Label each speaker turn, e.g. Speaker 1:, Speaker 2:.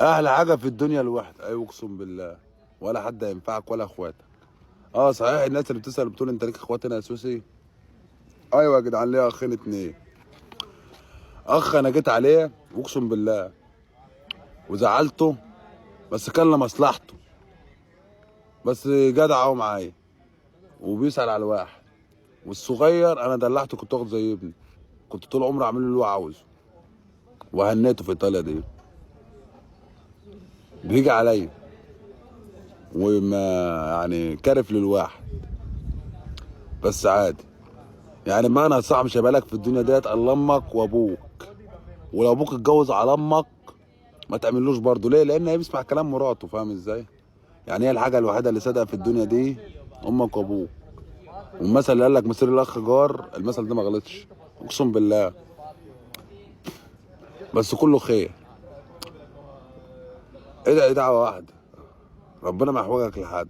Speaker 1: احلى حاجه في الدنيا الوحده، ايوه اقسم بالله. ولا حد هينفعك ولا اخواتك. اه صحيح، الناس اللي بتسال بتقول انت ليك اخوات هنا يا سوسي؟ ايوه يا جدعان، ليا اخين اتنين. اخ انا جيت عليه اقسم بالله وزعلته، بس كان لمصلحته، بس جدع اهو معايا وبيسال على الواحد. والصغير انا دلعته، كنت واخد زي ابني، كنت طول عمري اعمل له اللي هو عاوزه، وهنيته في ايطاليا دي. بيجي عليا وما يعني كارف للواحد، بس عادي. يعني بمعنى صح، مش هيبقى لك في الدنيا ديت الا امك وابوك. ولو ابوك اتجوز على امك ما تعملوش برضه. ليه؟ لان هي بيسمع كلام مراته، فاهم ازاي؟ يعني هي الحاجه الوحيده اللي صادقه في الدنيا دي امك وابوك. والمثل اللي قال لك مصير الاخ جار، المثل ده ما غلطش اقسم بالله. بس كله خير. ادعي دعوه واحده، ربنا ما يحوجك لحد.